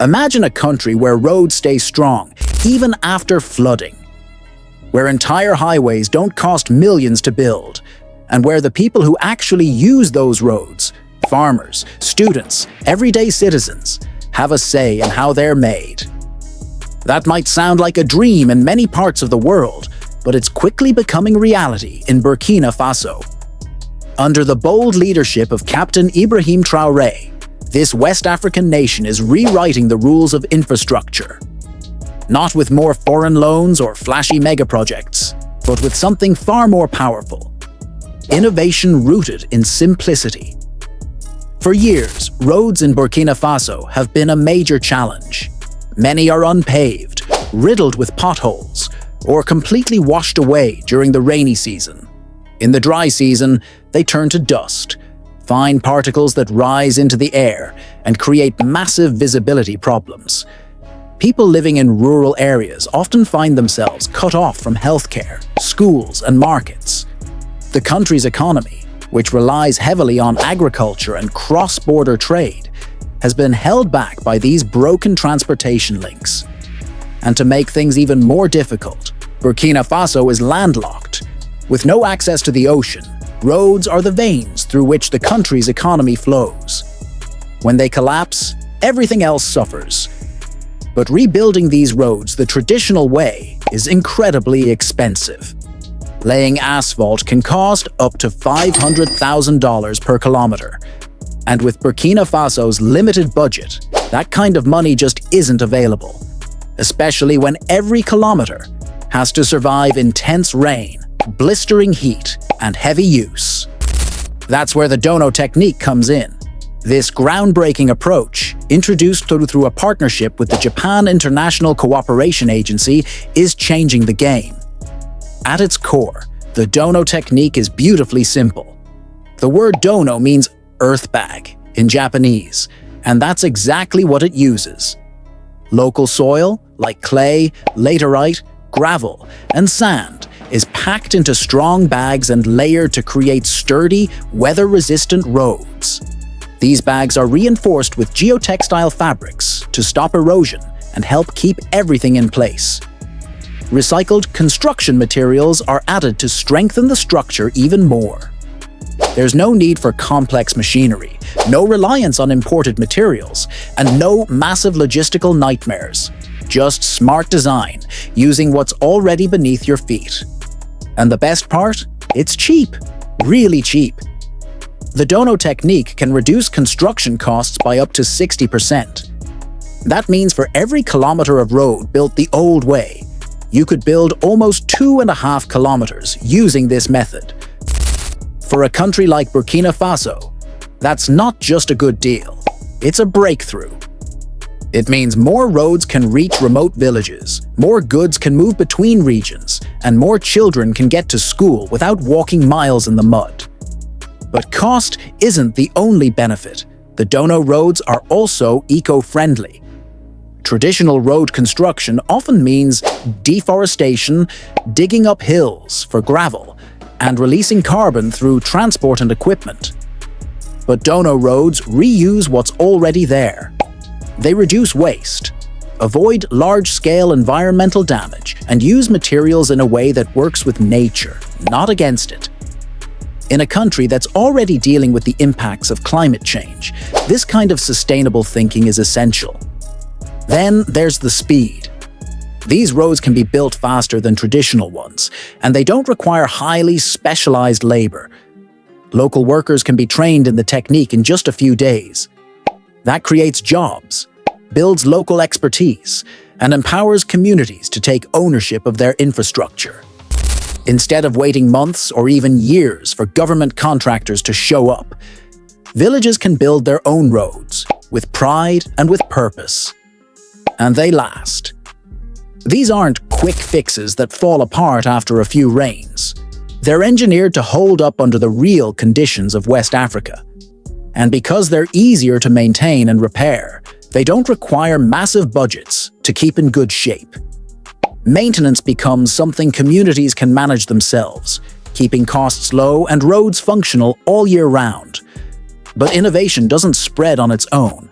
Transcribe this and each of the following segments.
Imagine a country where roads stay strong, even after flooding, where entire highways don't cost millions to build, and where the people who actually use those roads, farmers, students, everyday citizens, have a say in how they're made. That might sound like a dream in many parts of the world, but it's quickly becoming reality in Burkina Faso. Under the bold leadership of Captain Ibrahim Traoré, this West African nation is rewriting the rules of infrastructure. Not with more foreign loans or flashy megaprojects, but with something far more powerful: innovation rooted in simplicity. For years, roads in Burkina Faso have been a major challenge. Many are unpaved, riddled with potholes, or completely washed away during the rainy season. In the dry season, they turn to dust, fine particles that rise into the air and create massive visibility problems. People living in rural areas often find themselves cut off from healthcare, schools, and markets. The country's economy, which relies heavily on agriculture and cross-border trade, has been held back by these broken transportation links. And to make things even more difficult, Burkina Faso is landlocked. With no access to the ocean, roads are the veins through which the country's economy flows. When they collapse, everything else suffers. But rebuilding these roads the traditional way is incredibly expensive. Laying asphalt can cost up to $500,000 per kilometer. And with Burkina Faso's limited budget, that kind of money just isn't available, especially when every kilometer has to survive intense rain, blistering heat, and heavy use. That's where the Dono technique comes in. This groundbreaking approach, introduced through a partnership with the Japan International Cooperation Agency, is changing the game. At its core, the Dono technique is beautifully simple. The word Dono means earth bag in Japanese, and that's exactly what it uses. Local soil, like clay, laterite, gravel, and sand, is packed into strong bags and layered to create sturdy, weather-resistant roads. These bags are reinforced with geotextile fabrics to stop erosion and help keep everything in place. Recycled construction materials are added to strengthen the structure even more. There's no need for complex machinery, no reliance on imported materials, and no massive logistical nightmares. Just smart design, using what's already beneath your feet. And the best part? It's cheap. Really cheap. The Dono technique can reduce construction costs by up to 60%. That means for every kilometer of road built the old way, you could build almost 2.5 kilometers using this method. For a country like Burkina Faso, that's not just a good deal, it's a breakthrough. It means more roads can reach remote villages, more goods can move between regions, and more children can get to school without walking miles in the mud. But cost isn't the only benefit. The Dono roads are also eco-friendly. Traditional road construction often means deforestation, digging up hills for gravel, and releasing carbon through transport and equipment. But Dono roads reuse what's already there. They reduce waste, avoid large-scale environmental damage, and use materials in a way that works with nature, not against it. In a country that's already dealing with the impacts of climate change, this kind of sustainable thinking is essential. Then there's the speed. These roads can be built faster than traditional ones, and they don't require highly specialized labor. Local workers can be trained in the technique in just a few days. That creates jobs, builds local expertise, and empowers communities to take ownership of their infrastructure. Instead of waiting months or even years for government contractors to show up, villages can build their own roads with pride and with purpose. And they last. These aren't quick fixes that fall apart after a few rains. They're engineered to hold up under the real conditions of West Africa. And because they're easier to maintain and repair, they don't require massive budgets to keep in good shape. Maintenance becomes something communities can manage themselves, keeping costs low and roads functional all year round. But innovation doesn't spread on its own.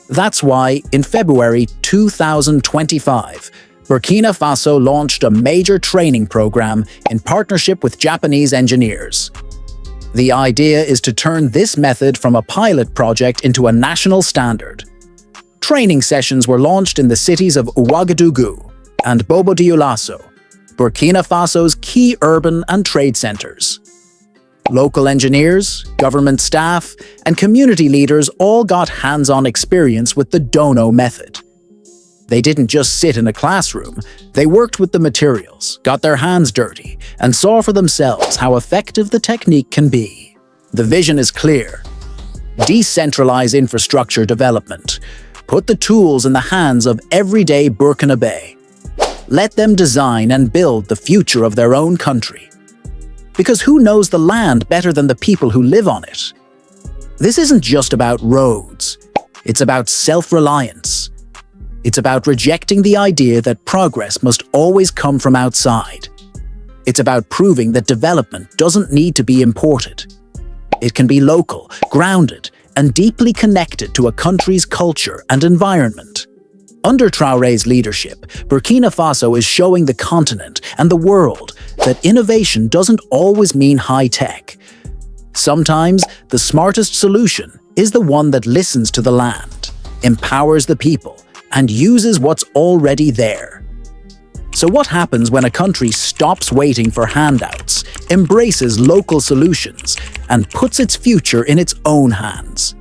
That's why, in February 2025, Burkina Faso launched a major training program in partnership with Japanese engineers. The idea is to turn this method from a pilot project into a national standard. Training sessions were launched in the cities of Ouagadougou and Bobo-Dioulasso, Burkina Faso's key urban and trade centers. Local engineers, government staff, and community leaders all got hands-on experience with the Dono method. They didn't just sit in a classroom, they worked with the materials, got their hands dirty, and saw for themselves how effective the technique can be. The vision is clear. Decentralize infrastructure development. Put the tools in the hands of everyday Burkinabe. Let them design and build the future of their own country. Because who knows the land better than the people who live on it? This isn't just about roads. It's about self-reliance. It's about rejecting the idea that progress must always come from outside. It's about proving that development doesn't need to be imported. It can be local, grounded, and deeply connected to a country's culture and environment. Under Traoré's leadership, Burkina Faso is showing the continent and the world that innovation doesn't always mean high-tech. Sometimes, the smartest solution is the one that listens to the land, empowers the people, and uses what's already there. So what happens when a country stops waiting for handouts, embraces local solutions, and puts its future in its own hands?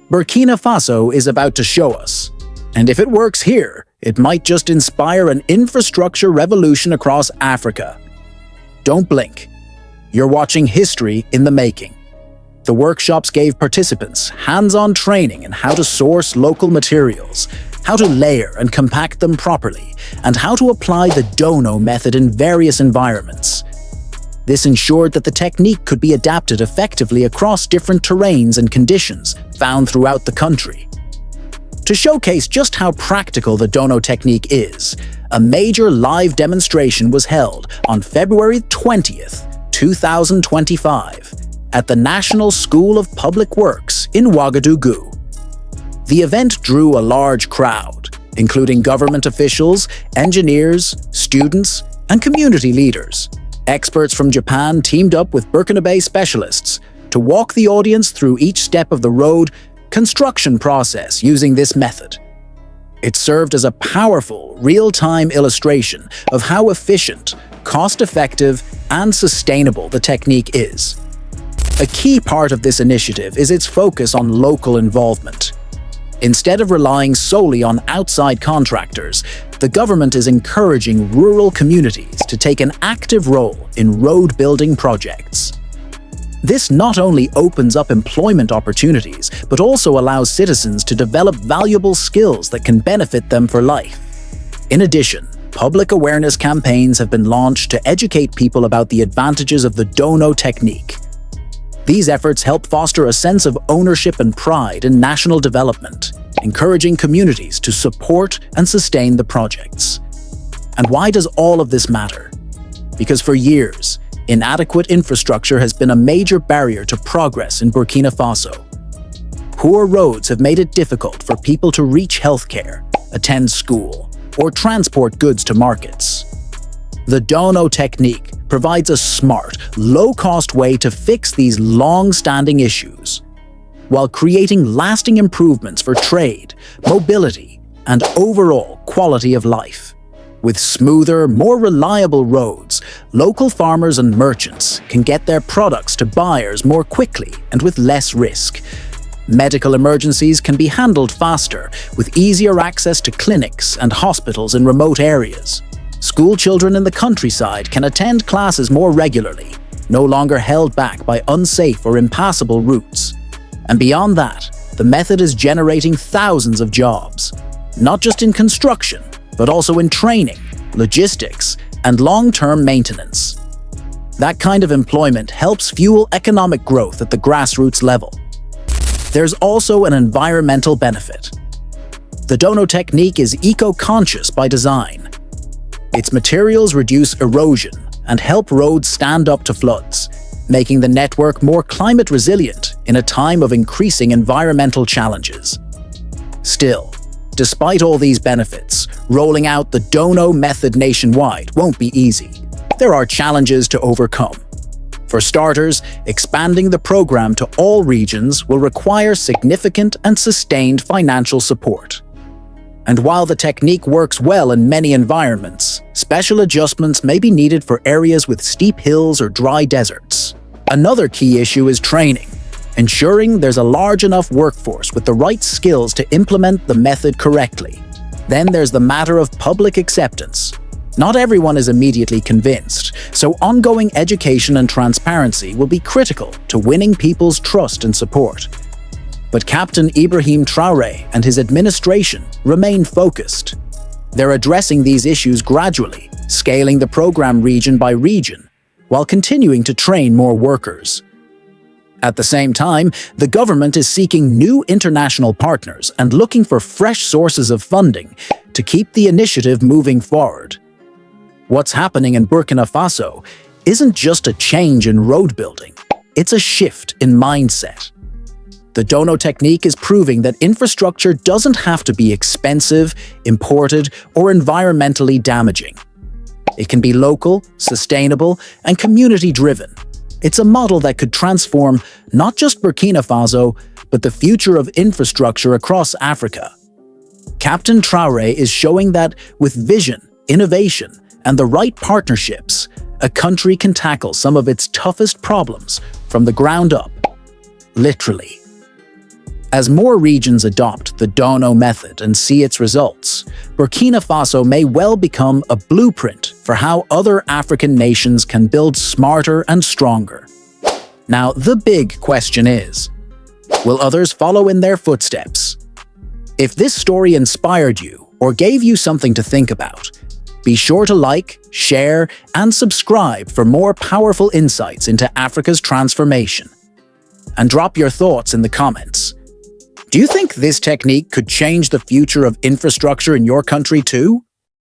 Burkina Faso is about to show us. And if it works here, it might just inspire an infrastructure revolution across Africa. Don't blink. You're watching history in the making. The workshops gave participants hands-on training in how to source local materials, how to layer and compact them properly, and how to apply the Dono method in various environments. This ensured that the technique could be adapted effectively across different terrains and conditions found throughout the country. To showcase just how practical the Dono technique is, a major live demonstration was held on February 20th, 2025, at the National School of Public Works in Ouagadougou. The event drew a large crowd, including government officials, engineers, students, and community leaders. Experts from Japan teamed up with Burkinabe specialists to walk the audience through each step of the road construction process using this method. It served as a powerful, real-time illustration of how efficient, cost-effective, and sustainable the technique is. A key part of this initiative is its focus on local involvement. Instead of relying solely on outside contractors, the government is encouraging rural communities to take an active role in road-building projects. This not only opens up employment opportunities, but also allows citizens to develop valuable skills that can benefit them for life. In addition, public awareness campaigns have been launched to educate people about the advantages of the Dono technique. These efforts help foster a sense of ownership and pride in national development, encouraging communities to support and sustain the projects. And why does all of this matter? Because for years, inadequate infrastructure has been a major barrier to progress in Burkina Faso. Poor roads have made it difficult for people to reach healthcare, attend school, or transport goods to markets. The Dono technique provides a smart, low-cost way to fix these long-standing issues, while creating lasting improvements for trade, mobility, and overall quality of life. With smoother, more reliable roads, local farmers and merchants can get their products to buyers more quickly and with less risk. Medical emergencies can be handled faster, with easier access to clinics and hospitals in remote areas. School children in the countryside can attend classes more regularly, no longer held back by unsafe or impassable routes. And beyond that, the method is generating thousands of jobs, not just in construction, but also in training, logistics, and long-term maintenance. That kind of employment helps fuel economic growth at the grassroots level. There's also an environmental benefit. The Dono technique is eco-conscious by design. Its materials reduce erosion and help roads stand up to floods, making the network more climate resilient in a time of increasing environmental challenges. Still, despite all these benefits, rolling out the Dono method nationwide won't be easy. There are challenges to overcome. For starters, expanding the program to all regions will require significant and sustained financial support. And while the technique works well in many environments, special adjustments may be needed for areas with steep hills or dry deserts. Another key issue is training, ensuring there's a large enough workforce with the right skills to implement the method correctly. Then there's the matter of public acceptance. Not everyone is immediately convinced, so ongoing education and transparency will be critical to winning people's trust and support. But Captain Ibrahim Traoré and his administration remain focused. They're addressing these issues gradually, scaling the program region by region, while continuing to train more workers. At the same time, the government is seeking new international partners and looking for fresh sources of funding to keep the initiative moving forward. What's happening in Burkina Faso isn't just a change in road building, it's a shift in mindset. The Dono technique is proving that infrastructure doesn't have to be expensive, imported, or environmentally damaging. It can be local, sustainable, and community-driven. It's a model that could transform not just Burkina Faso, but the future of infrastructure across Africa. Captain Traoré is showing that with vision, innovation, and the right partnerships, a country can tackle some of its toughest problems from the ground up, literally. As more regions adopt the Dono method and see its results, Burkina Faso may well become a blueprint for how other African nations can build smarter and stronger. Now, the big question is, will others follow in their footsteps? If this story inspired you or gave you something to think about, be sure to like, share, and subscribe for more powerful insights into Africa's transformation. And drop your thoughts in the comments. Do you think this technique could change the future of infrastructure in your country too?